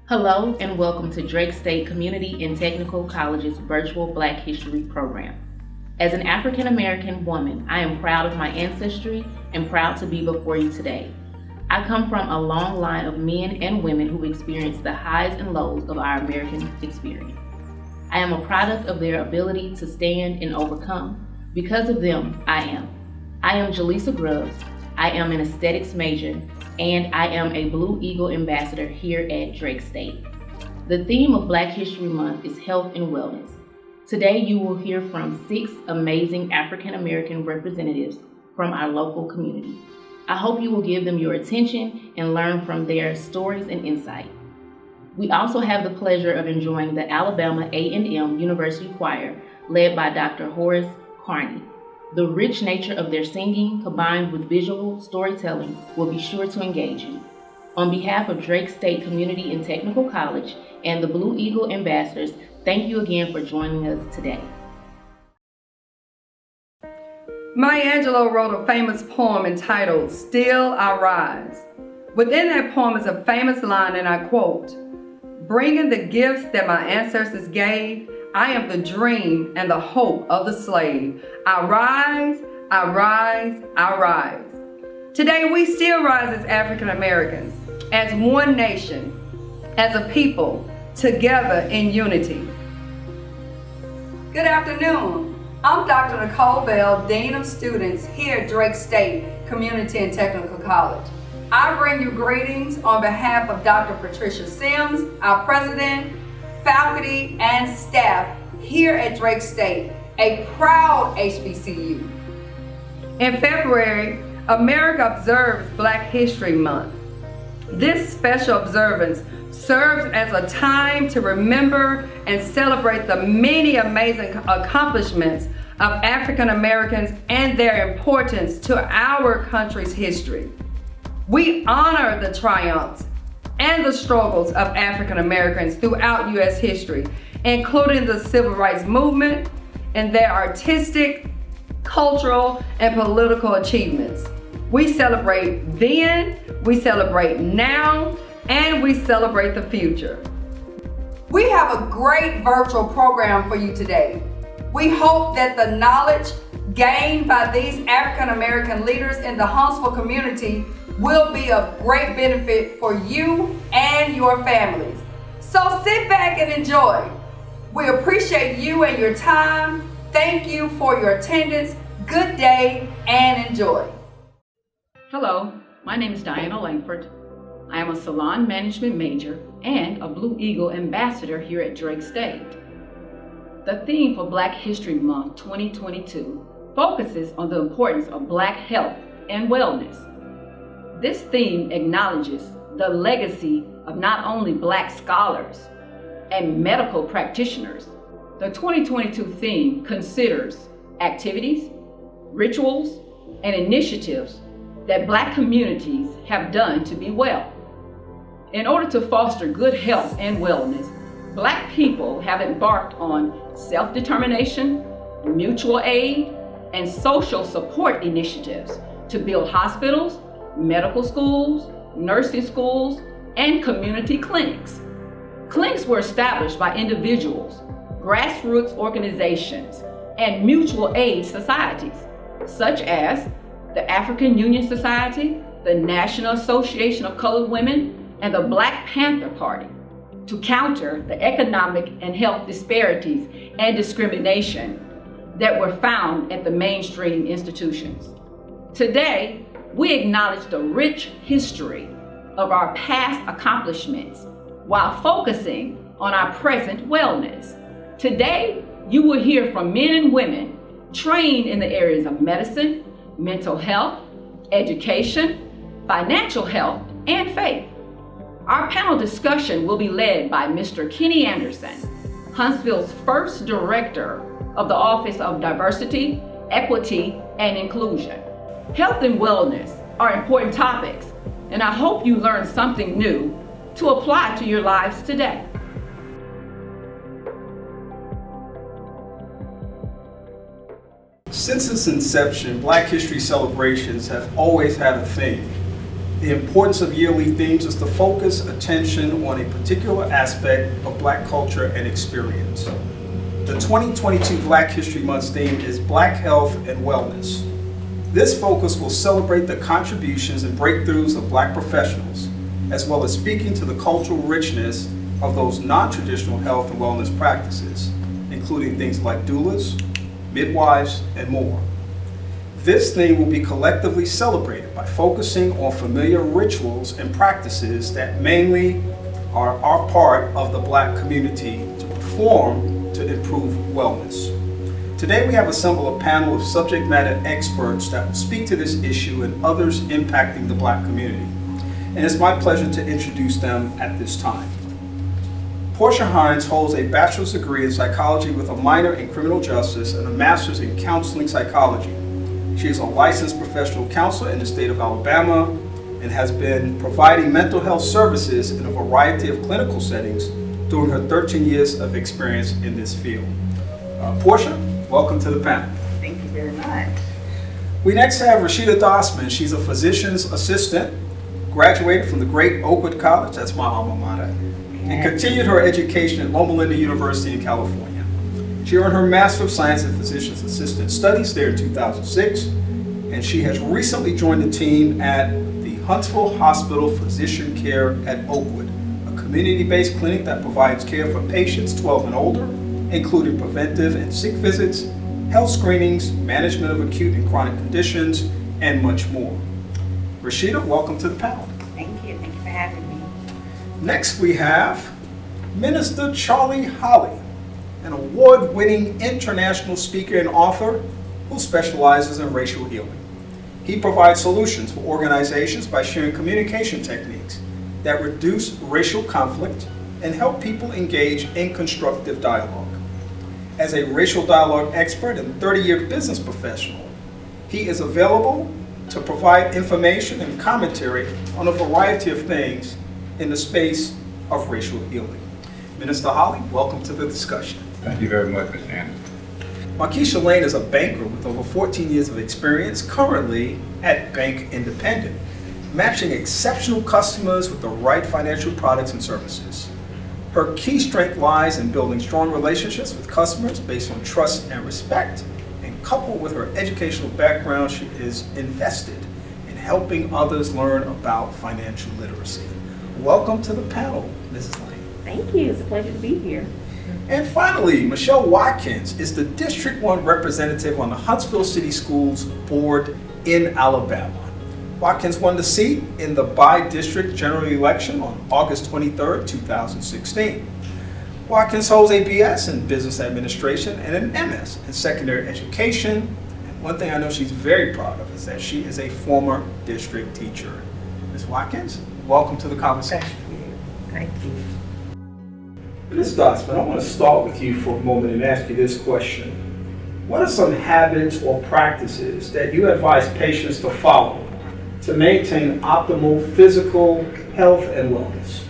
Hello and welcome to Drake State Community and Technical College's virtual Black History program. As an African American woman, I am proud of my ancestry and proud to be before you today. I come from a long line of men and women who experienced the highs and lows of our American experience. I am a product of their ability to stand and overcome. Because of them, I am. I am Jaleesa Grubbs. I am an aesthetics major, and I am a Blue Eagle ambassador here at Drake State. The theme of Black History Month is health and wellness. Today you will hear from 6 amazing African American representatives from our local community. I hope you will give them your attention and learn from their stories and insight. We also have the pleasure of enjoying the Alabama A&M University Choir led by Dr. Horace Carney. The rich nature of their singing, combined with visual storytelling, will be sure to engage you. On behalf of Drake State Community and Technical College and the Blue Eagle Ambassadors, thank you again for joining us today. Maya Angelou wrote a famous poem entitled, "Still I Rise." Within that poem is a famous line, and I quote, "Bringing the gifts that my ancestors gave, I am the dream and the hope of the slave. I rise, I rise, I rise." Today we still rise as African Americans, as one nation, as a people, together in unity. Good afternoon. I'm Dr. Nicole Bell, Dean of Students here at Drake State Community and Technical College. I bring you greetings on behalf of Dr. Patricia Sims, our president, faculty, and staff here at Drake State, a proud HBCU. In February, America observes Black History Month. This special observance serves as a time to remember and celebrate the many amazing accomplishments of African Americans and their importance to our country's history. We honor the triumphs and the struggles of African Americans throughout U.S. history, including the Civil Rights Movement and their artistic, cultural, and political achievements. We celebrate then, we celebrate now, and we celebrate the future. We have a great virtual program for you today. We hope that the knowledge gained by these African American leaders in the Huntsville community will be of great benefit for you and your families. So sit back and enjoy. We appreciate you and your time. Thank you for your attendance. Good day and enjoy. Hello, my name is Diana Langford. I am a salon management major and a Blue Eagle ambassador here at Drake State. The theme for Black History Month 2022 focuses on the importance of Black health and wellness. This theme acknowledges the legacy of not only Black scholars and medical practitioners. The 2022 theme considers activities, rituals, and initiatives that Black communities have done to be well. In order to foster good health and wellness, Black people have embarked on self-determination, mutual aid, and social support initiatives to build hospitals, medical schools, nursing schools, and community clinics. Clinics were established by individuals, grassroots organizations, and mutual aid societies, such as the African Union Society, the National Association of Colored Women, and the Black Panther Party, to counter the economic and health disparities and discrimination that were found at the mainstream institutions. Today, we acknowledge the rich history of our past accomplishments while focusing on our present wellness. Today, you will hear from men and women trained in the areas of medicine, mental health, education, financial health, and faith. Our panel discussion will be led by Mr. Kenny Anderson, Huntsville's first director of the Office of Diversity, Equity, and Inclusion. Health and wellness are important topics, and I hope you learn something new to apply to your lives today. Since its inception, Black History celebrations have always had a theme. The importance of yearly themes is to focus attention on a particular aspect of Black culture and experience. The 2022 Black History Month theme is Black Health and Wellness. This focus will celebrate the contributions and breakthroughs of Black professionals, as well as speaking to the cultural richness of those non-traditional health and wellness practices, including things like doulas, midwives, and more. This theme will be collectively celebrated by focusing on familiar rituals and practices that mainly are part of the Black community to perform to improve wellness. Today we have assembled a panel of subject matter experts that will speak to this issue and others impacting the Black community. And it's my pleasure to introduce them at this time. Portia Hines holds a bachelor's degree in psychology with a minor in criminal justice and a master's in counseling psychology. She is a licensed professional counselor in the state of Alabama and has been providing mental health services in a variety of clinical settings during her 13 years of experience in this field. Portia, welcome to the panel. Thank you very much. We next have Rashida Dausman. She's a physician's assistant, graduated from the great Oakwood College, that's my alma mater, and continued her education at Loma Linda University in California. She earned her Master of Science in Physician's Assistant Studies there in 2006, and she has recently joined the team at the Huntsville Hospital Physician Care at Oakwood, a community-based clinic that provides care for patients 12 and older, including preventive and sick visits, health screenings, management of acute and chronic conditions, and much more. Rashida, welcome to the panel. Thank you for having me. Next we have Minister Charlie Holly, an award-winning international speaker and author who specializes in racial healing. He provides solutions for organizations by sharing communication techniques that reduce racial conflict and help people engage in constructive dialogue. As a racial dialogue expert and 30-year business professional, he is available to provide information and commentary on a variety of things in the space of racial healing. Minister Holly, welcome to the discussion. Thank you very much, Mr. Anderson. Markeisha Lane is a banker with over 14 years of experience, currently at Bank Independent, matching exceptional customers with the right financial products and services. Her key strength lies in building strong relationships with customers based on trust and respect, and coupled with her educational background, she is invested in helping others learn about financial literacy. Welcome to the panel, Mrs. Lane. Thank you. It's a pleasure to be here. And finally, Michelle Watkins is the District 1 representative on the Huntsville City Schools Board in Alabama. Watkins won the seat in the by-district general election on August 23, 2016. Watkins holds a BS in Business Administration and an MS in Secondary Education. And one thing I know she's very proud of is that she is a former district teacher. Ms. Watkins, welcome to the conversation. Thank you. Ms. Dausman, I want to start with you for a moment and ask you this question. What are some habits or practices that you advise patients to follow to maintain optimal physical health and wellness?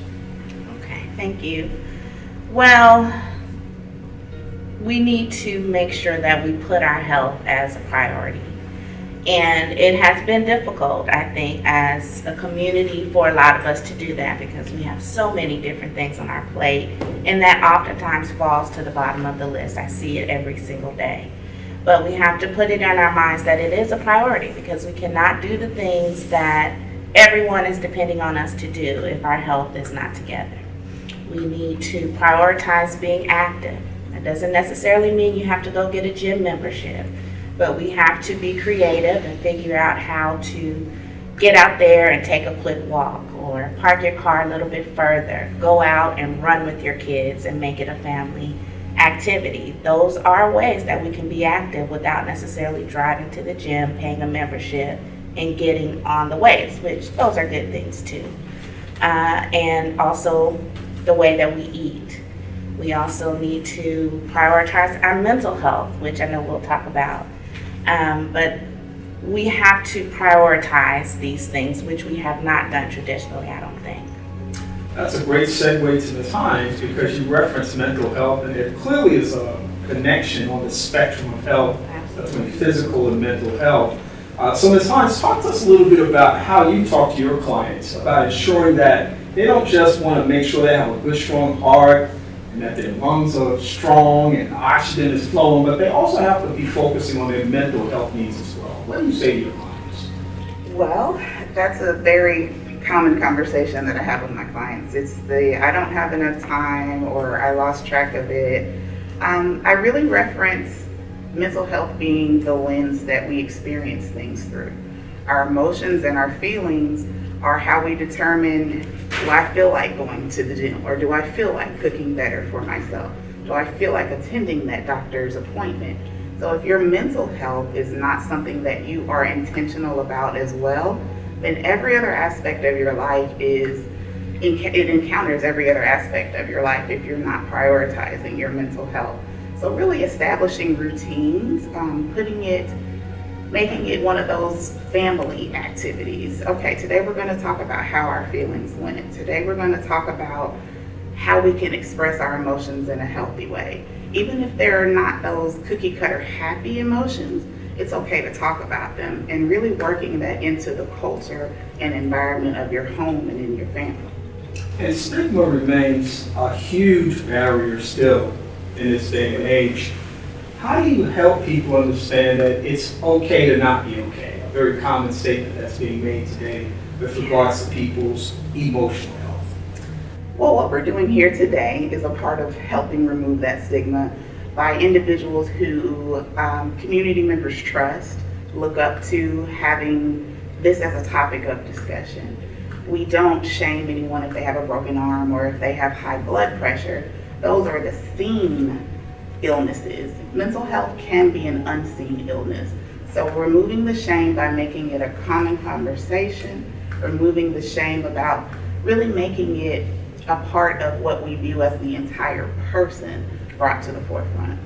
Okay, thank you. Well, we need to make sure that we put our health as a priority. And it has been difficult, I think, as a community for a lot of us to do that because we have so many different things on our plate, and that oftentimes falls to the bottom of the list. I see it every single day. But we have to put it in our minds that it is a priority because we cannot do the things that everyone is depending on us to do if our health is not together. We need to prioritize being active. That doesn't necessarily mean you have to go get a gym membership. But we have to be creative and figure out how to get out there and take a quick walk or park your car a little bit further. Go out and run with your kids and make it a family activity. Those are ways that we can be active without necessarily driving to the gym, paying a membership, and getting on the weights, which those are good things too. And also the way that we eat. We also need to prioritize our mental health, which I know we'll talk about. But we have to prioritize these things, which we have not done traditionally, I don't think. That's a great segue to the times because you referenced mental health, and there clearly is a connection on the spectrum of health between physical and mental health. So Ms. Hines, talk to us a little bit about how you talk to your clients about ensuring that they don't just want to make sure they have a good, strong heart and that their lungs are strong and oxygen is flowing, but they also have to be focusing on their mental health needs as well. What do you say to your clients? Well, that's a very common conversation that I have with my clients. It's the I don't have enough time or I lost track of it. I really reference mental health being the lens that we experience things through. Our emotions and our feelings are how we determine, do I feel like going to the gym, or do I feel like cooking better for myself? Do I feel like attending that doctor's appointment? So if your mental health is not something that you are intentional about as well, then every other aspect of your life it encounters every other aspect of your life if you're not prioritizing your mental health. So really establishing routines, making it one of those family activities. Okay, today we're going to talk about how our feelings went. Today we're going to talk about how we can express our emotions in a healthy way. Even if they're not those cookie cutter happy emotions, it's okay to talk about them and really working that into the culture and environment of your home and in your family. And stigma remains a huge barrier still in this day and age. How do you help people understand that it's okay to not be okay? A very common statement that's being made today with regards to people's emotional health. Well, what we're doing here today is a part of helping remove that stigma by individuals who community members trust, look up to, having this as a topic of discussion. We don't shame anyone if they have a broken arm or if they have high blood pressure. Those are the seen illnesses. Mental health can be an unseen illness. So removing the shame by making it a common conversation, removing the shame about really making it a part of what we view as the entire person brought to the forefront.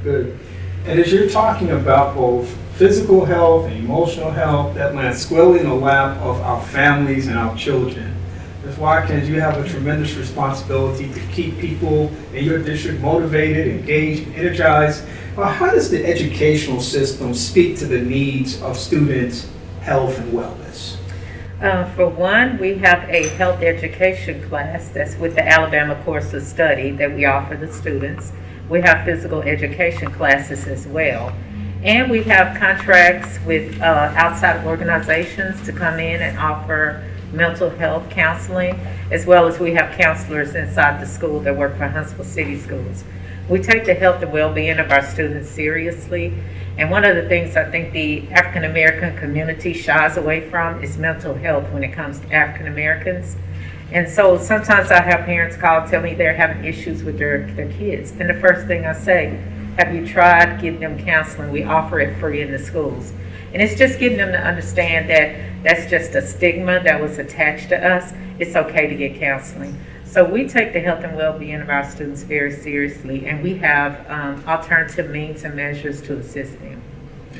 Good. And as you're talking about both physical health and emotional health, that lands squarely in the lap of our families and our children. Ms. Watkins, you have a tremendous responsibility to keep people in your district motivated, engaged, energized. How does the educational system speak to the needs of students' health and wellness? For one, we have a health education class that's with the Alabama course of study that we offer the students. We have physical education classes as well. And we have contracts with outside organizations to come in and offer mental health counseling, as well as we have counselors inside the school that work for Huntsville City Schools. We take the health and well-being of our students seriously, and one of the things I think the African American community shies away from is mental health when it comes to African Americans. And so sometimes I have parents call, tell me they're having issues with their kids, and the first thing I say, have you tried getting them counseling? We offer it free in the schools. And it's just getting them to understand that that's just a stigma that was attached to us. It's okay to get counseling. So we take the health and well-being of our students very seriously, and we have alternative means and measures to assist them.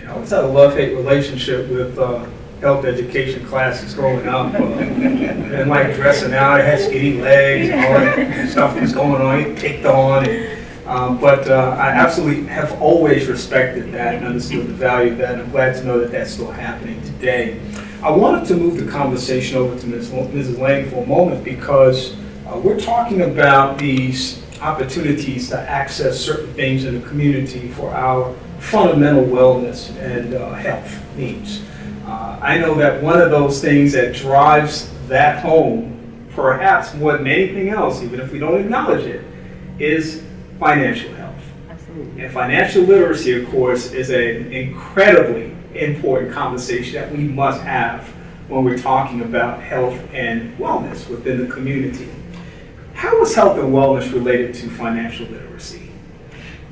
I always had a love-hate relationship with health education classes growing up. And like dressing out, I had skinny legs, and all that stuff was going on, it kicked on. But I absolutely have always respected that and understood the value of that, and I'm glad to know that that's still happening today. I wanted to move the conversation over to Mrs. Lang for a moment because we're talking about these opportunities to access certain things in the community for our fundamental wellness and health needs. I know that one of those things that drives that home, perhaps more than anything else, even if we don't acknowledge it, is financial health. Absolutely. And financial literacy, of course, is an incredibly important conversation that we must have when we're talking about health and wellness within the community. How is health and wellness related to financial literacy?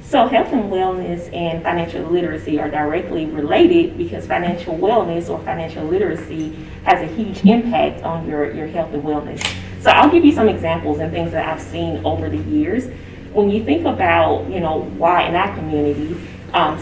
So health and wellness and financial literacy are directly related because financial wellness or financial literacy has a huge impact on your health and wellness. So I'll give you some examples and things that I've seen over the years. When you think about, why in our community,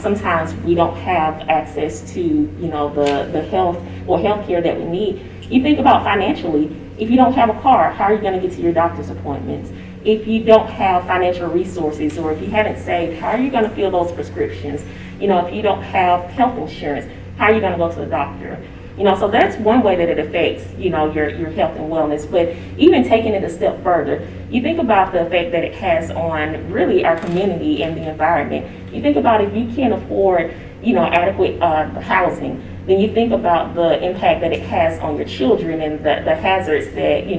sometimes we don't have access to, the health or healthcare that we need. You think about financially, if you don't have a car, how are you going to get to your doctor's appointments? If you don't have financial resources or if you haven't saved, how are you going to fill those prescriptions? If you don't have health insurance, how are you going to go to the doctor? So that's one way that it affects, your health and wellness. But even taking it a step further, you think about the effect that it has on really our community and the environment. You think about if you can't afford, adequate housing, then you think about the impact that it has on your children and the hazards that the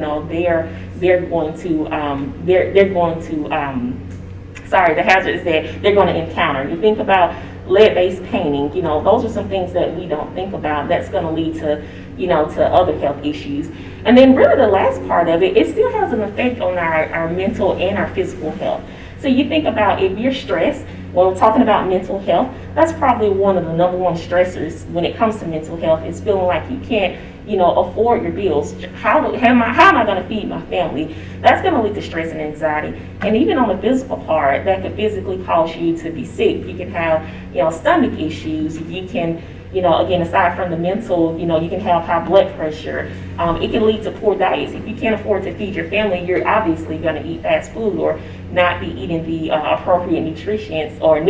hazards that they're going to encounter. You think about lead-based painting, those are some things that we don't think about that's going to lead to, to other health issues. And then really the last part of it still has an effect on our mental and our physical health. So you think about if you're stressed, when we're talking about mental health, that's probably one of the number one stressors when it comes to mental health is feeling like you can't, afford your bills. How am I going to feed my family? That's going to lead to stress and anxiety. And even on the physical part, that could physically cause you to be sick. You can have, stomach issues. You can, again, aside from the mental, you can have high blood pressure. It can lead to poor diets. If you can't afford to feed your family, you're obviously going to eat fast food or not be eating the appropriate nutrients with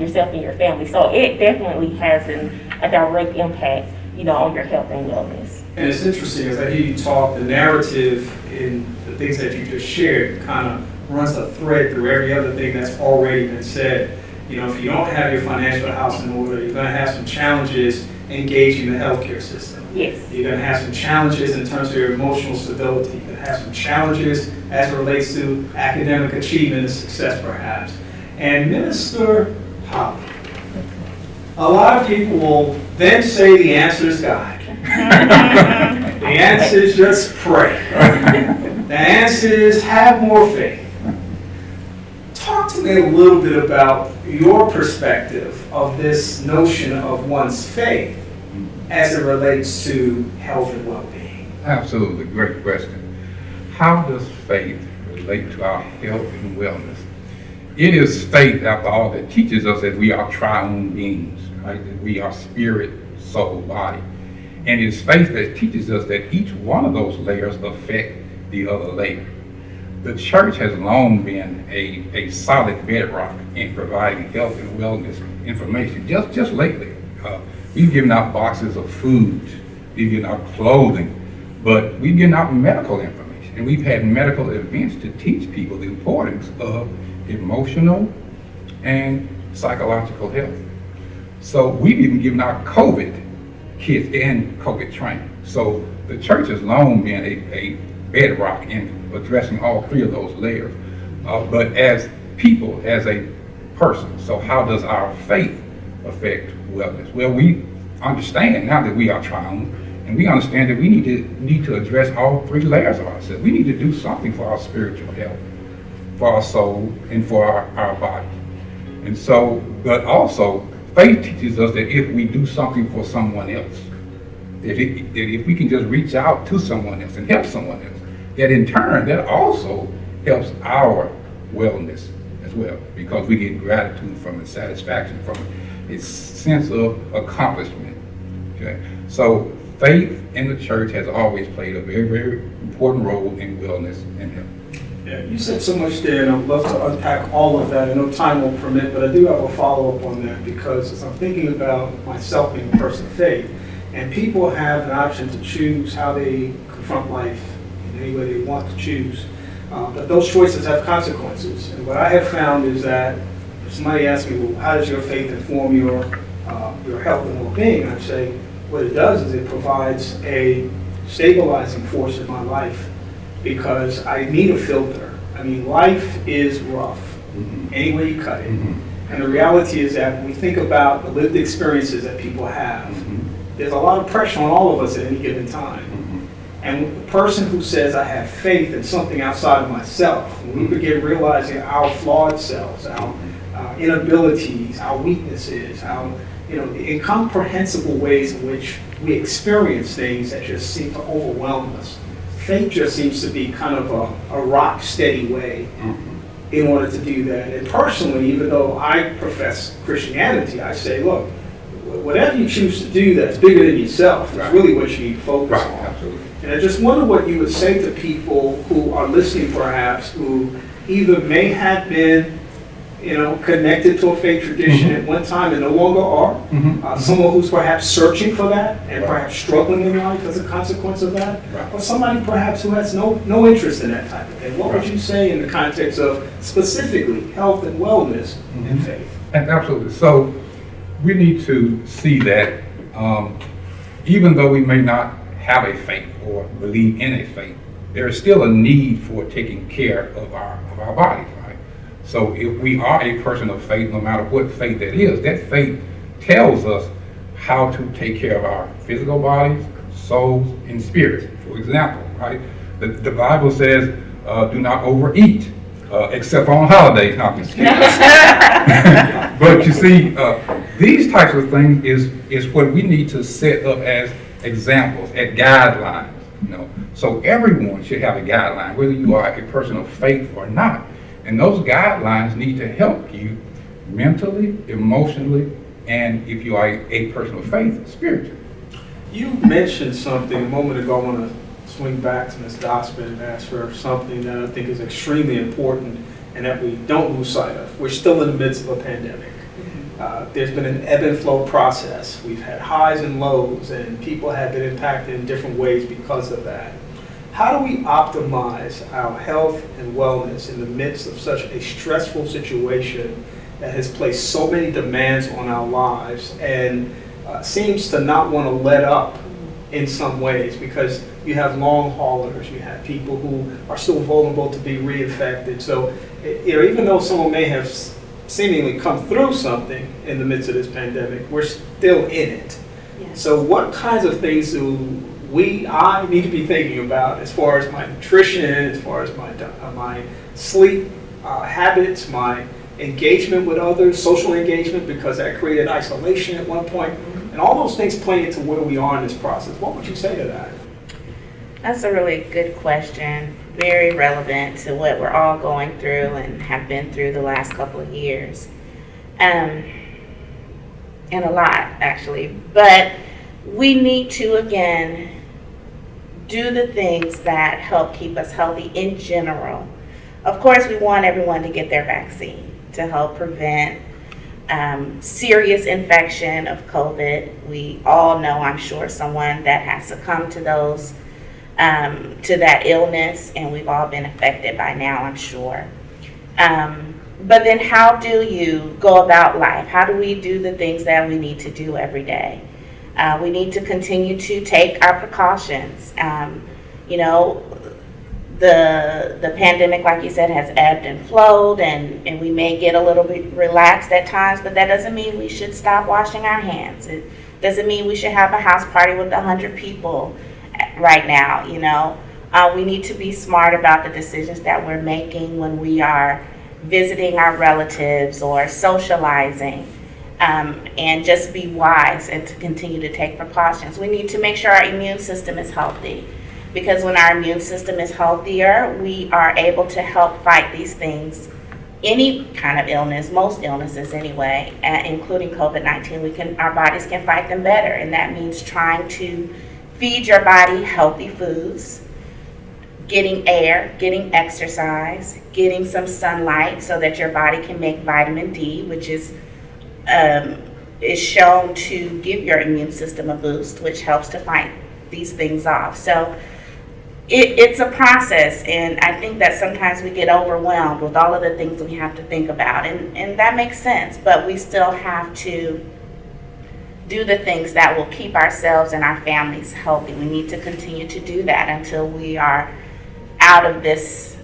yourself and your family. So it definitely has a direct impact, on your health and wellness. And it's interesting as I hear you talk, the narrative in the things that you just shared kind of runs a thread through every other thing that's already been said. If you don't have your financial house in order, you're going to have some challenges engaging the healthcare system. Yes. You're going to have some challenges in terms of your emotional stability. You're going to have some challenges as it relates to academic achievement and success, perhaps. And Minister Holly, a lot of people will then say the answer is God. The answer is just pray. The answer is have more faith. Talk to me a little bit about your perspective of this notion of one's faith as it relates to health and well-being. Absolutely, great question. How does faith relate to our health and wellness? It is faith, after all, that teaches us that we are triune beings, right? That we are spirit, soul, body. And it is faith that teaches us that each one of those layers affect the other layer. The church has long been a solid bedrock in providing health and wellness information. Just lately, we've given out boxes of food, we've given out clothing, but we've given out medical information. And we've had medical events to teach people the importance of emotional and psychological health. So we've even given out COVID kits and COVID training. So the church has long been a bedrock in addressing all three of those layers. But as people, as a person, so how does our faith affect wellness? Well, we understand now that we are triune, and we understand that we need to address all three layers of ourselves. We need to do something for our spiritual health, for our soul, and for our body. And so, but also, faith teaches us that if we do something for someone else, that if we can just reach out to someone else and help someone else, that in turn, that also helps our wellness as well, because we get gratitude from it, satisfaction from it, a sense of accomplishment Okay? So faith in the church has always played a very, very important role in wellness and health. Yeah, you said so much there, and I'd love to unpack all of that. I know time will permit, but I do have a follow-up on that, because as I'm thinking about myself being a person of faith, and people have an option to choose how they confront life in any way they want to choose, but those choices have consequences. And what I have found is that if somebody asks me, well, how does your faith inform your health and well-being, I'd say what it does is it provides a stabilizing force in my life, because I need a filter. I mean, life is rough, any way you cut it. And the reality is that when we think about the lived experiences that people have, there's a lot of pressure on all of us at any given time. And the person who says, I have faith in something outside of myself, when we begin realizing our flawed selves, our inabilities, our weaknesses, our the incomprehensible ways in which we experience things that just seem to overwhelm us, faith just seems to be kind of a rock steady way in order to do that. And personally, even though I profess Christianity, I say, look, whatever you choose to do that's bigger than yourself is really what you need to focus on. Absolutely. And I just wonder what you would say to people who are listening, perhaps, who either may have been connected to a faith tradition at one time and no longer are. Someone who's perhaps searching for that and perhaps struggling in life as a consequence of that. Or somebody perhaps who has no interest in that type of thing. What would you say in the context of specifically health and wellness and faith? And absolutely. So we need to see that even though we may not have a faith or believe in a faith, there is still a need for taking care of our bodies. So if we are a person of faith, no matter what faith that is, that faith tells us how to take care of our physical bodies, souls, and spirits. For example, right? The Bible says, do not overeat, except on holidays. Not just kidding. But you see, these types of things is what we need to set up as examples, as guidelines. So everyone should have a guideline, whether you are a person of faith or not. And those guidelines need to help you mentally, emotionally, and if you are a person of faith, spiritually. You mentioned something a moment ago. I want to swing back to Ms. Dausman and ask her something that I think is extremely important and that we don't lose sight of. We're still in the midst of a pandemic. There's been an ebb and flow process. We've had highs and lows, and people have been impacted in different ways because of that. How do we optimize our health and wellness in the midst of such a stressful situation that has placed so many demands on our lives and seems to not want to let up in some ways, because you have long haulers, you have people who are still vulnerable to be reinfected. So even though someone may have seemingly come through something in the midst of this pandemic, we're still in it. Yes. So what kinds of things do I need to be thinking about as far as my nutrition, as far as my sleep habits, my engagement with others, social engagement, because that created isolation at one point, and all those things play into where we are in this process. What would you say to that? That's a really good question, very relevant to what we're all going through and have been through the last couple of years, and a lot actually. But we need to, again, do the things that help keep us healthy in general. Of course, we want everyone to get their vaccine to help prevent serious infection of COVID. We all know, I'm sure, someone that has succumbed to those, to that illness, and we've all been affected by now, I'm sure. But then how do you go about life? How do we do the things that we need to do every day? We need to continue to take our precautions. The pandemic, like you said, has ebbed and flowed, and we may get a little bit relaxed at times, but that doesn't mean we should stop washing our hands. It doesn't mean we should have a house party with 100 people right now. We need to be smart about the decisions that we're making when we are visiting our relatives or socializing. And just be wise and to continue to take precautions. We need to make sure our immune system is healthy, because when our immune system is healthier, we are able to help fight these things any kind of illness, most illnesses anyway, including COVID-19, our bodies can fight them better. And that means trying to feed your body healthy foods, getting air, getting exercise, getting some sunlight so that your body can make vitamin D, which is shown to give your immune system a boost, which helps to fight these things off. So it's a process, and I think that sometimes we get overwhelmed with all of the things we have to think about, and that makes sense, but we still have to do the things that will keep ourselves and our families healthy. We need to continue to do that until we are out of this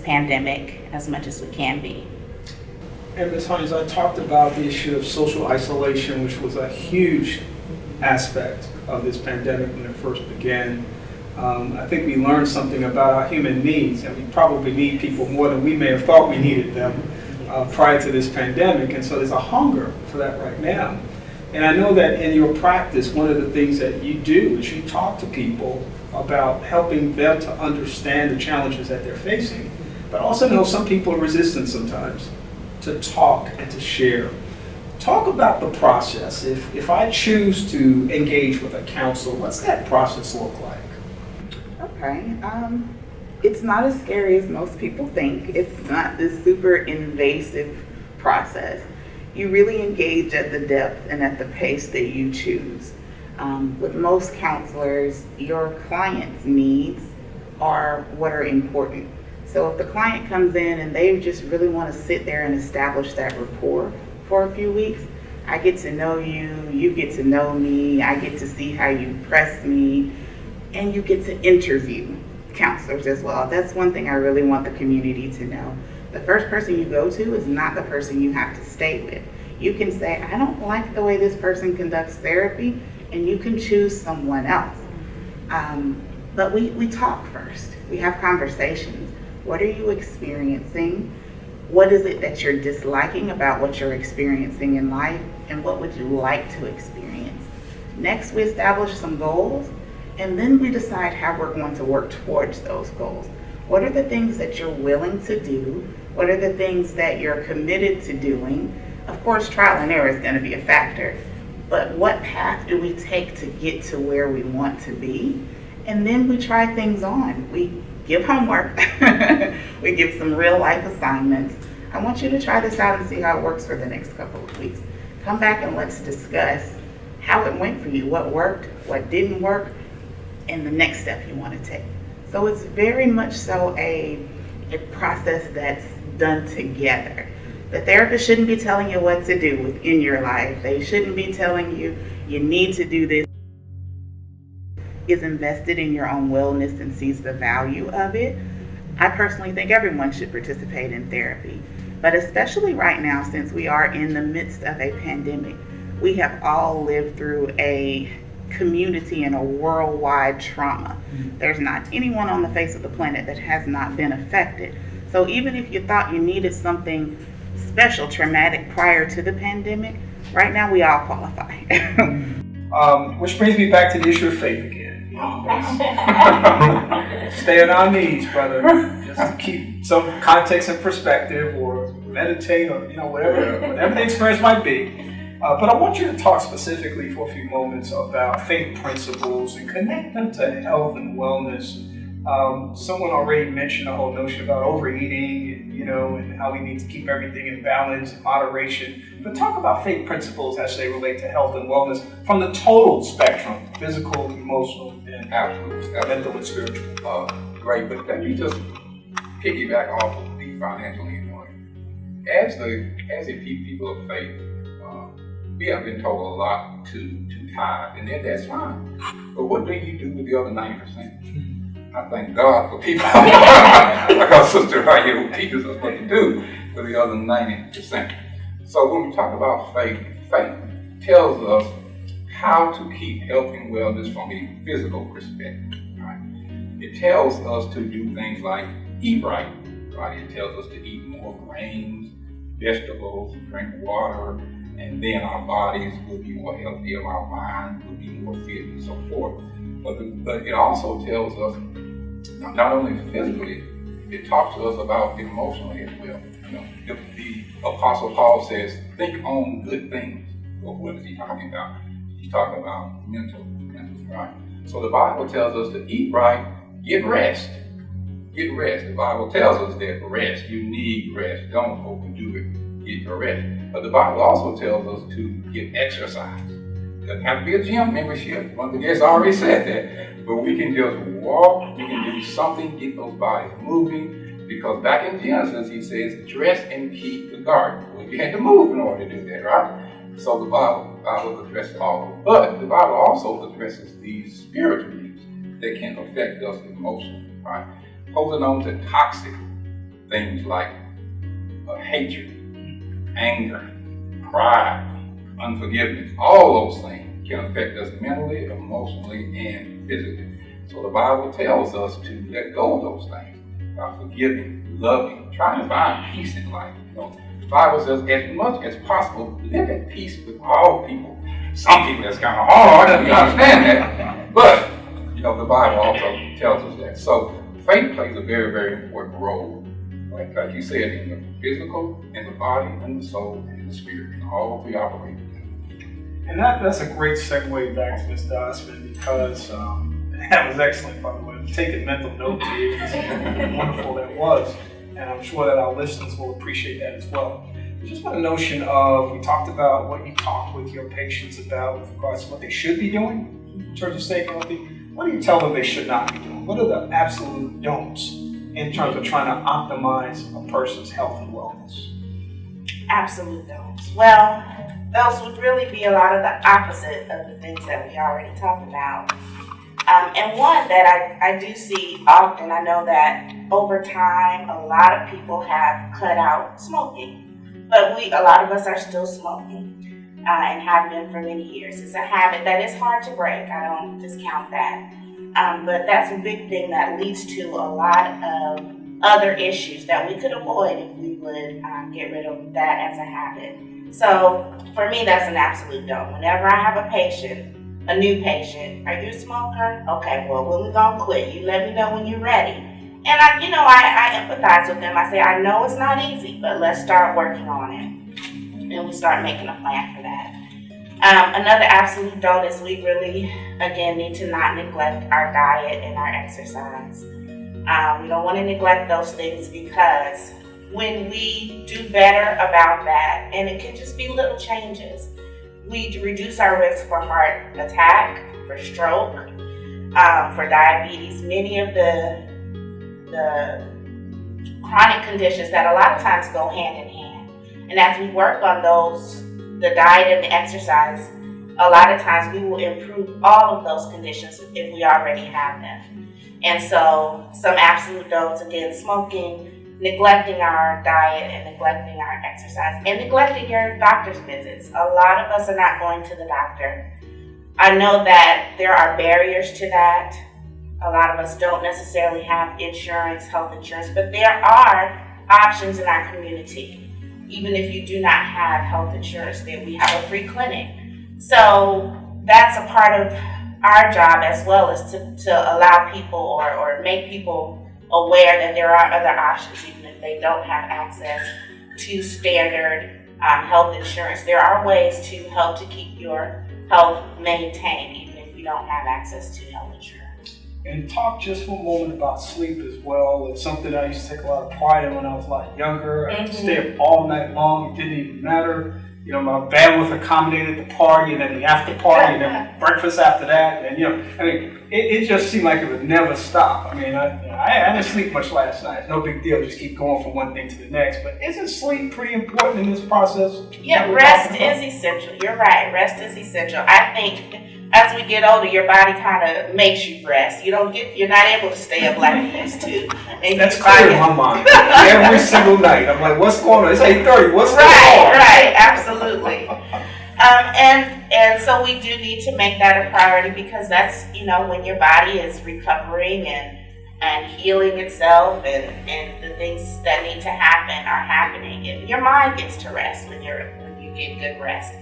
pandemic as much as we can be. And Ms. Hines, I talked about the issue of social isolation, which was a huge aspect of this pandemic when it first began. I think we learned something about our human needs, and we probably need people more than we may have thought we needed them prior to this pandemic, and so there's a hunger for that right now. And I know that in your practice, one of the things that you do is you talk to people about helping them to understand the challenges that they're facing, but also know some people are resistant sometimes to talk and to share. Talk about the process. If I choose to engage with a counselor, what's that process look like? Okay. It's not as scary as most people think. It's not this super invasive process. You really engage at the depth and at the pace that you choose. With most counselors, your client's needs are what are important. So if the client comes in and they just really want to sit there and establish that rapport for a few weeks, I get to know you, you get to know me, I get to see how you press me, and you get to interview counselors as well. That's one thing I really want the community to know. The first person you go to is not the person you have to stay with. You can say, I don't like the way this person conducts therapy, and you can choose someone else. But we talk first. We have conversations. What are you experiencing? What is it that you're disliking about what you're experiencing in life? And what would you like to experience? Next, we establish some goals, and then we decide how we're going to work towards those goals. What are the things that you're willing to do? What are the things that you're committed to doing? Of course, trial and error is going to be a factor, but what path do we take to get to where we want to be? And then we try things on. We give homework. We give some real life assignments. I want you to try this out and see how it works for the next couple of weeks. Come back and let's discuss how it went for you, what worked, what didn't work, and the next step you want to take. So it's very much so a process that's done together. The therapist shouldn't be telling you what to do in your life. They shouldn't be telling you, you need to do this. Is invested in your own wellness and sees the value of it. I personally think everyone should participate in therapy, but especially right now, since we are in the midst of a pandemic, we have all lived through a community and a worldwide trauma. There's not anyone on the face of the planet that has not been affected. So even if you thought you needed something special, traumatic prior to the pandemic, right now we all qualify. Which brings me back to the issue of faith again. Stay on our knees, brother, just to keep some context and perspective, or meditate, or whatever the experience might be. But I want you to talk specifically for a few moments about faith principles and connect them to health and wellness. Someone already mentioned the whole notion about overeating, and how we need to keep everything in balance and moderation. But talk about faith principles as they relate to health and wellness from the total spectrum: physical, emotional, and Absolutely. mental and spiritual. Great, but let me just piggyback off of the financial end on it. As a people of faith, we have been told a lot to tithe, and that's fine. But what do you do with the other 90%? I thank God for people like our sister right here who teaches us what to do with the other 90%. So when we talk about faith tells us how to keep health and wellness from a physical perspective. Right? It tells us to do things like eat right. It tells us to eat more grains, vegetables, drink water, and then our bodies will be more healthy, our minds will be more fit, and so forth. But it also tells us not only physically, it talks to us about emotionally as well. You know, if the Apostle Paul says, think on good things. Well, what is he talking about? He's talking about mental, right? So the Bible tells us to eat right, get rest. Get rest. The Bible tells us that rest, you need rest. Don't overdo it. Get your rest. But the Bible also tells us to get exercise. It doesn't have to be a gym membership. One of the guests already said that. But we can just walk, we can do something, get those bodies moving. Because back in Genesis, he says, dress and keep the garden. Well, you had to move in order to do that, right? So the Bible addresses all of them. But the Bible also addresses these spiritual needs that can affect us emotionally, right? Holding on to toxic things like hatred, anger, pride, unforgiveness, all those things can affect us mentally, emotionally, and physically. So the Bible tells us to let go of those things by forgiving, loving, trying to find peace in life. You know, the Bible says, as much as possible, live at peace with all people. Some people that's kind of hard, we understand that, but you know, the Bible also tells us that. So faith plays a very, very important role, like you said, in the physical, in the body, in the soul, and in the spirit, and all we operate. And that's a great segue back to Ms. Dausman, because that was excellent, by the way. Taking mental notes here, how wonderful that was. And I'm sure that our listeners will appreciate that as well. Just for the notion of, we talked about what you talk with your patients about with regards to what they should be doing in terms of staying healthy. What do you tell them they should not be doing? What are the absolute don'ts in terms of trying to optimize a person's health and wellness? Absolute don'ts. Well, those would really be a lot of the opposite of the things that we already talked about. And one that I do see often, I know that over time, a lot of people have cut out smoking, but a lot of us are still smoking and have been for many years. It's a habit that is hard to break. I don't discount that. But that's a big thing that leads to a lot of other issues that we could avoid if we would get rid of that as a habit. So for me, that's an absolute don't. Whenever I have a patient, a new patient, are you a smoker? Okay, well, when we gonna quit? You let me know when you're ready. And I empathize with them. I say, I know it's not easy, but let's start working on it. And we start making a plan for that. Another absolute don't is we really, again, need to not neglect our diet and our exercise. We don't want to neglect those things, because when we do better about that, and it can just be little changes, we reduce our risk for heart attack, for stroke, for diabetes, many of the chronic conditions that a lot of times go hand in hand. And as we work on those, the diet and the exercise, a lot of times we will improve all of those conditions if we already have them. And so some absolute don'ts, again, smoking, neglecting our diet and neglecting our exercise, and neglecting your doctor's visits. A lot of us are not going to the doctor. I know that there are barriers to that. A lot of us don't necessarily have insurance, health insurance, but there are options in our community. Even if you do not have health insurance, then we have a free clinic. So that's a part of our job as well, is to allow people or make people aware that there are other options, even if they don't have access to standard health insurance. There are ways to help to keep your health maintained, even if you don't have access to health insurance. And talk just for a moment about sleep as well. It's something I used to take a lot of pride in when I was a lot younger. I would stay up all night long. It didn't even matter. You know, my bandwidth accommodated the party, and then the after party, and then breakfast after that. And, it just seemed like it would never stop. I mean, I didn't sleep much last night. No big deal. Just keep going from one thing to the next. But isn't sleep pretty important in this process? Yeah, rest is essential. You're right. Rest is essential. I think as we get older, your body kind of makes you rest. You're not able to stay up like you used to. And that's clear in my mind. Every single night. I'm like, what's going on? It's 8:30. What's going on? Right, absolutely. And so we do need to make that a priority, because that's, when your body is recovering and healing itself, and the things that need to happen are happening, and your mind gets to rest when you get good rest.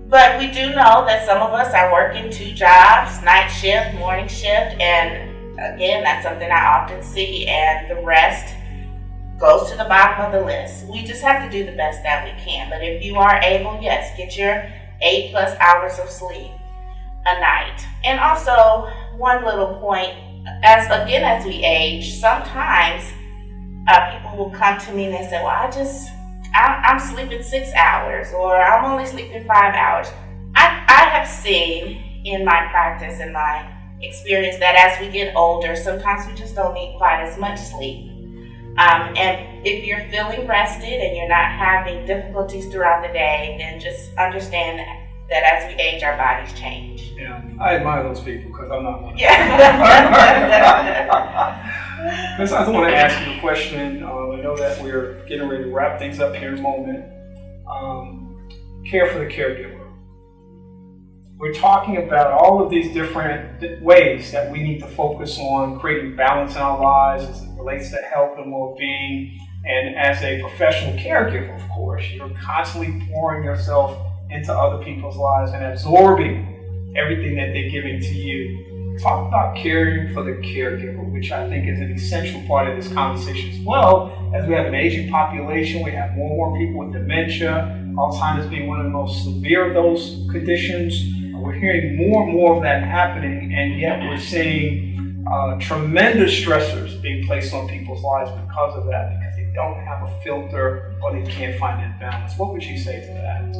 But we do know that some of us are working 2 jobs, night shift, morning shift, and again, that's something I often see, and the rest goes to the bottom of the list. We just have to do the best that we can. But if you are able, yes, get your 8+ hours of sleep a night. And also, one little point, as we age, sometimes people will come to me and they say, well, I'm sleeping 6 hours, or I'm only sleeping 5 hours. I have seen in my practice, in my experience, that as we get older, sometimes we just don't need quite as much sleep. And if you're feeling rested and you're not having difficulties throughout the day, then just understand that as we age, our bodies change. Yeah, I admire those people because I'm not one. Yeah. Miss, I want to ask you a question. I know that we're getting ready to wrap things up here in a moment. Care for the caregiver. We're talking about all of these different ways that we need to focus on creating balance in our lives as it relates to health and well-being. And as a professional caregiver, of course, you're constantly pouring yourself into other people's lives and absorbing everything that they're giving to you. Talk about caring for the caregiver, which I think is an essential part of this conversation as well. As we have an aging population, we have more and more people with dementia, Alzheimer's being one of the most severe of those conditions. We're hearing more and more of that happening, and yet we're seeing tremendous stressors being placed on people's lives because of that, because they don't have a filter or they can't find that balance. What would you say to that?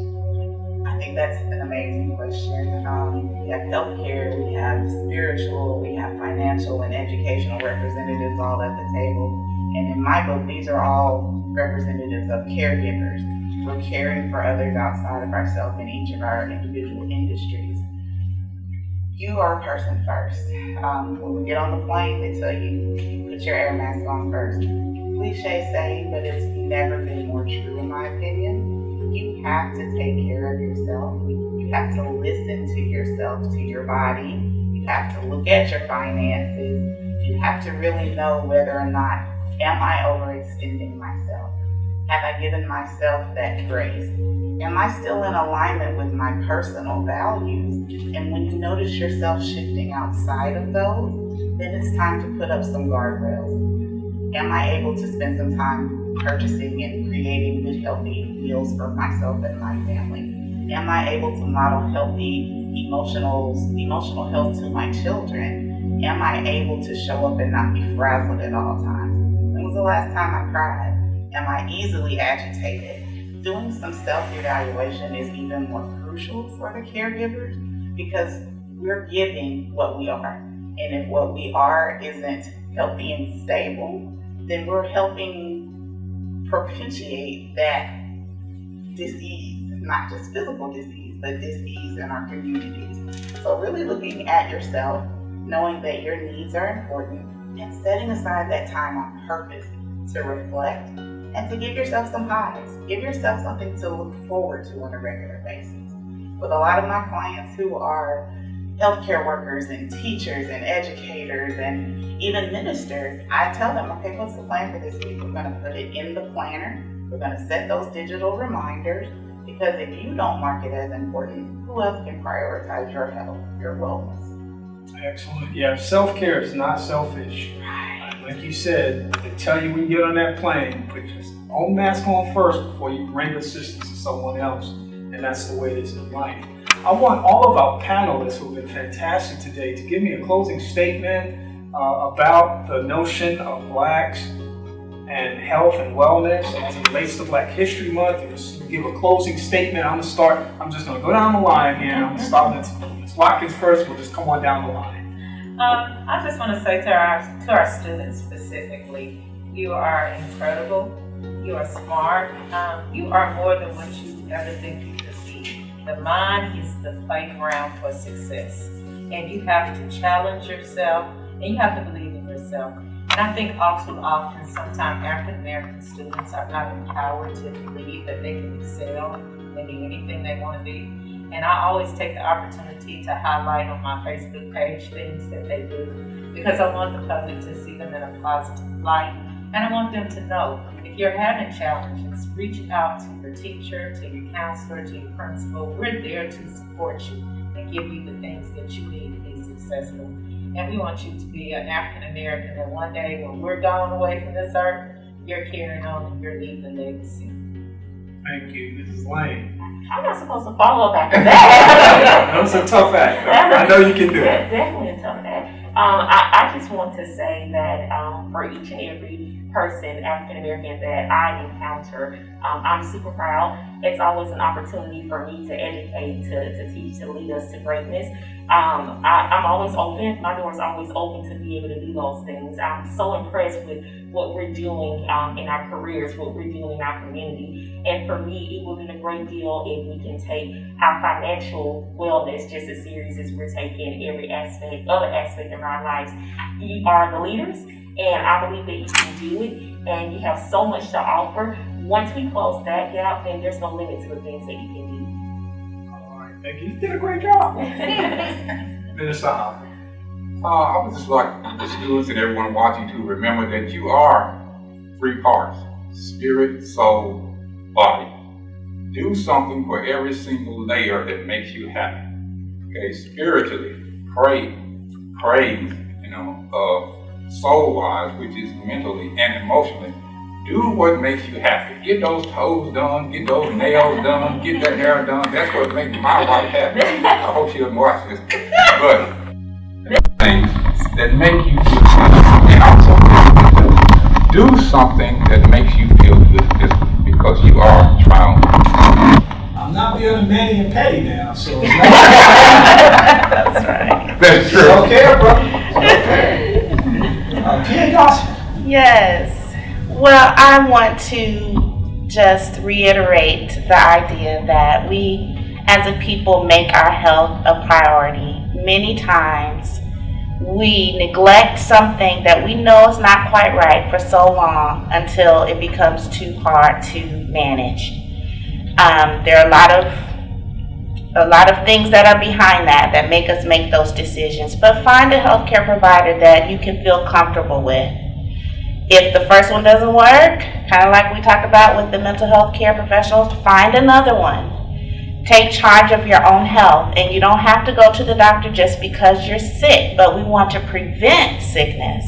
I think that's an amazing question. We have healthcare, we have spiritual, we have financial and educational representatives all at the table. And in my book, these are all representatives of caregivers. We're caring for others outside of ourselves in each of our individual industries. You are a person first. When we get on the plane, they tell you put your air mask on first. Cliche saying, but it's never been more true in my opinion. You have to take care of yourself. You have to listen to yourself, to your body. You have to look at your finances. You have to really know whether or not, am I overextending myself? Have I given myself that grace? Am I still in alignment with my personal values? And when you notice yourself shifting outside of those, then it's time to put up some guardrails. Am I able to spend some time purchasing and creating good, healthy meals for myself and my family? Am I able to model healthy emotional health to my children? Am I able to show up and not be frazzled at all times? When was the last time I cried? Am I easily agitated? Doing some self-evaluation is even more crucial for the caregivers because we're giving what we are. And if what we are isn't healthy and stable, then we're helping propitiate that disease, not just physical disease, but disease in our communities. So really looking at yourself, knowing that your needs are important, and setting aside that time on purpose to reflect and to give yourself some highs. Give yourself something to look forward to on a regular basis. With a lot of my clients who are healthcare workers and teachers and educators and even ministers, I tell them, okay, what's the plan for this week? We're going to put it in the planner. We're going to set those digital reminders because if you don't mark it as important, who else can prioritize your health, your wellness? Excellent. Yeah, self-care is not selfish. Like you said, they tell you when you get on that plane, put your own mask on first before you render assistance to someone else. And that's the way it is in life. I want all of our panelists who have been fantastic today to give me a closing statement about the notion of Blacks and health and wellness as it relates to Black History Month. Just give a closing statement. I'm just going to go down the line here. I'm starting with Ms. Watkins first. We'll just come on down the line. I just want to say to our students specifically, you are incredible. You are smart. You are more than what you ever think you could be. The mind is the playground for success, and you have to challenge yourself, and you have to believe in yourself. And I think all too often, sometimes African American students are not empowered to believe that they can excel and be anything they want to be. And I always take the opportunity to highlight on my Facebook page things that they do because I want the public to see them in a positive light. And I want them to know if you're having challenges, reach out to your teacher, to your counselor, to your principal. We're there to support you and give you the things that you need to be successful. And we want you to be an African American that one day when we're gone away from this earth, you're carrying on and you're leaving a legacy. Thank you, Mrs. Lane. I'm not supposed to follow up after that. That was a tough act. I know you can do it. Definitely a tough act. I just want to say that for each and every person, African American, that I encounter, I'm super proud. It's always an opportunity for me to educate, to teach, to lead us to greatness. I'm always open. My door is always open to be able to do those things. I'm so impressed with what we're doing in our careers, what we're doing in our community. And for me, it will be a great deal if we can take our financial wellness just as serious as we're taking every other aspect of our lives. You are the leaders, and I believe that you can do it, and you have so much to offer. Once we close that gap, then there's no limit to the things that you can do. All right, thank you. You did a great job. Minister Hopper. I would just like the students and everyone watching to remember that you are 3 parts: spirit, soul, body. Do something for every single layer that makes you happy. Okay, spiritually, pray, praise, soul-wise, which is mentally and emotionally. Do what makes you happy. Get those toes done, get those nails done, get that hair done. That's what makes my wife happy. I hope she doesn't watch this. But things that make you feel good, and also do something that makes you feel good just because you are trying. I'm not being Manny and Petty now, so. That's right. That's true. Okay, bro. Okay. Tia Dausman. Yes. Well, I want to just reiterate the idea that we as a people make our health a priority. Many times we neglect something that we know is not quite right for so long until it becomes too hard to manage. There are a lot of things that are behind that make us make those decisions. But find a healthcare provider that you can feel comfortable with. If the first one doesn't work, kind of like we talked about with the mental health care professionals, find another one. Take charge of your own health, and you don't have to go to the doctor just because you're sick, but we want to prevent sickness.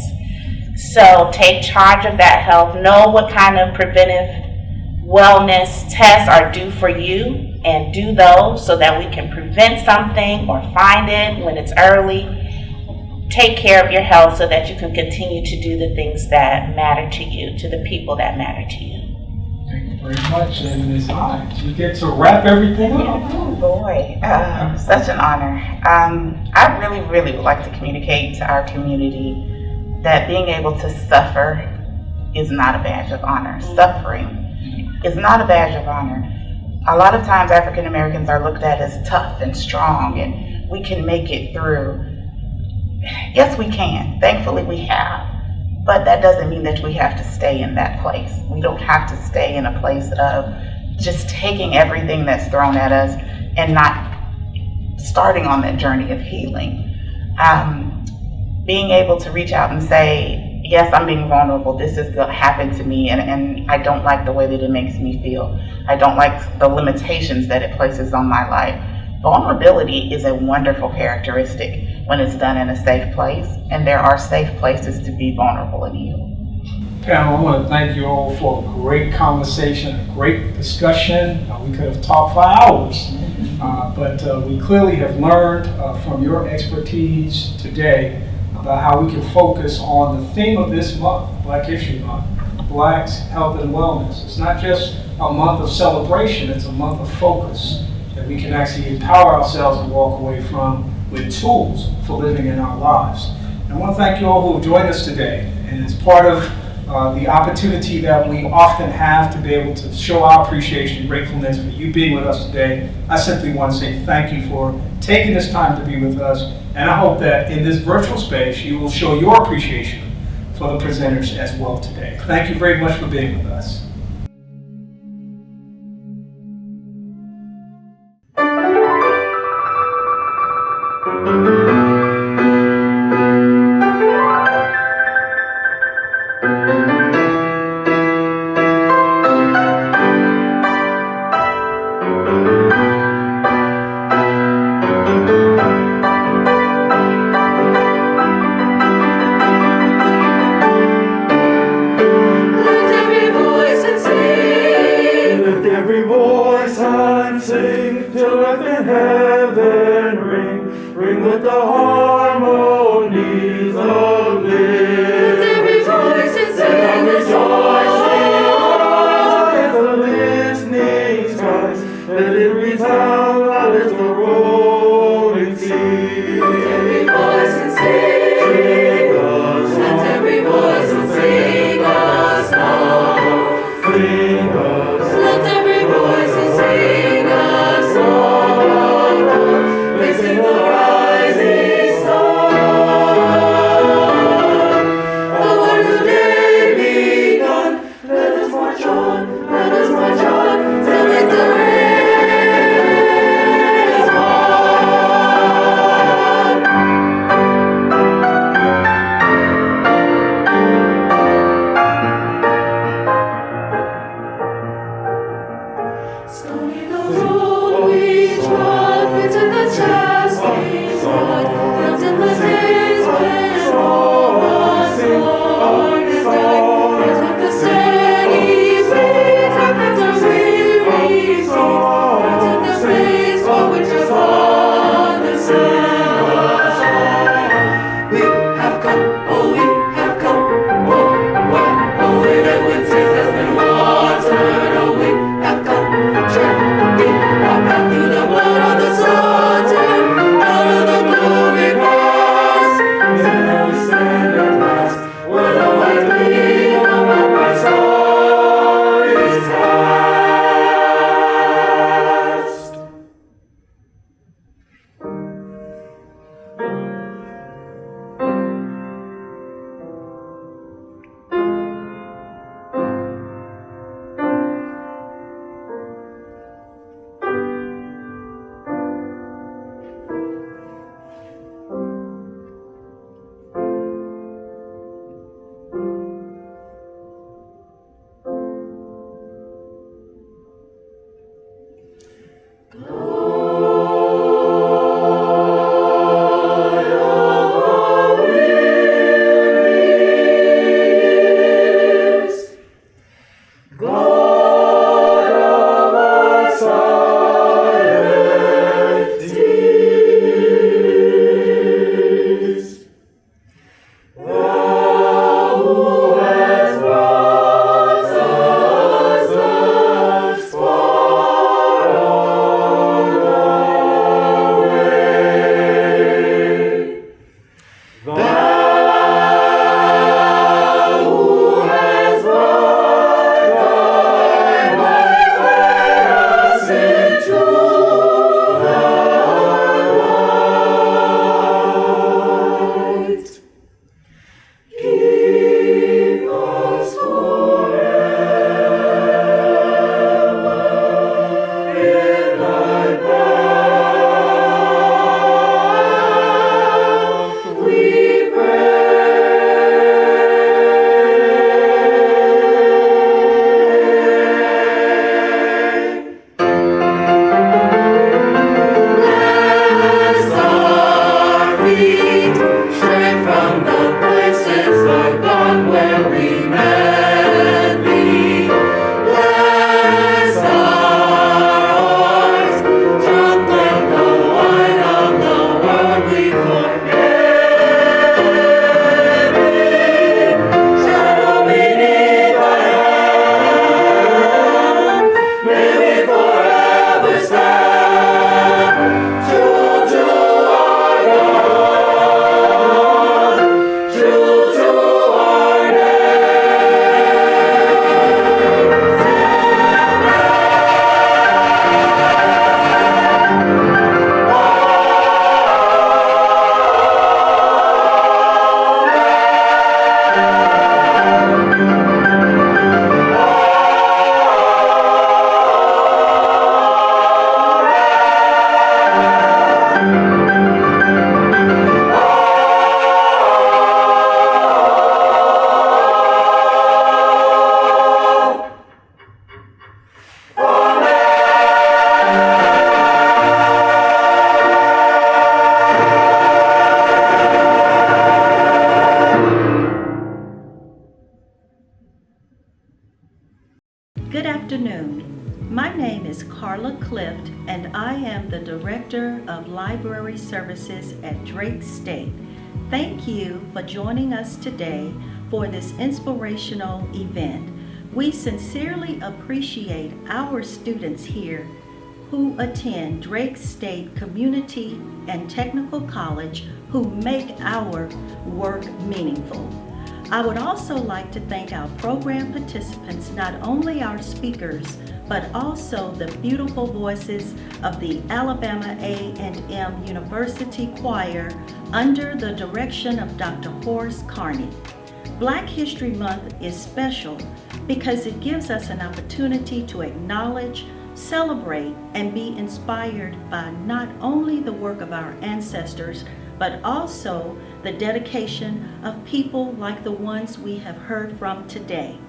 So take charge of that health. Know what kind of preventive wellness tests are due for you, and do those so that we can prevent something or find it when it's early. Take care of your health so that you can continue to do the things that matter to you, to the people that matter to you. Thank you very much, and Ms. Hines, you get to wrap everything up. Oh boy, such an honor. I really, really would like to communicate to our community that being able to suffer is not a badge of honor. Suffering is not a badge of honor. A lot of times African Americans are looked at as tough and strong, and we can make it through. Yes, we can. Thankfully, we have. But that doesn't mean that we have to stay in that place. We don't have to stay in a place of just taking everything that's thrown at us and not starting on that journey of healing. Being able to reach out and say, yes, I'm being vulnerable. This is what happened to me, and I don't like the way that it makes me feel. I don't like the limitations that it places on my life. Vulnerability is a wonderful characteristic when it's done in a safe place, and there are safe places to be vulnerable and heal. Panel, I want to thank you all for a great conversation, a great discussion. We could have talked for hours, but we clearly have learned from your expertise today about how we can focus on the theme of this month, Black History Month, Blacks, Health and Wellness. It's not just a month of celebration, it's a month of focus that we can actually empower ourselves and walk away from with tools for living in our lives. And I want to thank you all who have joined us today. And it's part of the opportunity that we often have to be able to show our appreciation and gratefulness for you being with us today. I simply want to say thank you for taking this time to be with us. And I hope that in this virtual space, you will show your appreciation for the presenters as well today. Thank you very much for being with us. afternoon. My name is Carla Clift, and I am the Director of Library Services at Drake State. Thank you for joining us today for this inspirational event. We sincerely appreciate our students here who attend Drake State Community and Technical College who make our work meaningful. I would also like to thank our program participants, not only our speakers, but also the beautiful voices of the Alabama A&M University Choir under the direction of Dr. Horace Carney. Black History Month is special because it gives us an opportunity to acknowledge, celebrate, and be inspired by not only the work of our ancestors, but also the dedication of people like the ones we have heard from today.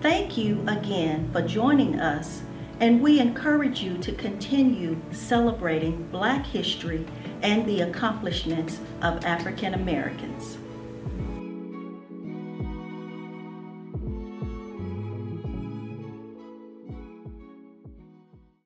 Thank you again for joining us, and we encourage you to continue celebrating Black history and the accomplishments of African Americans.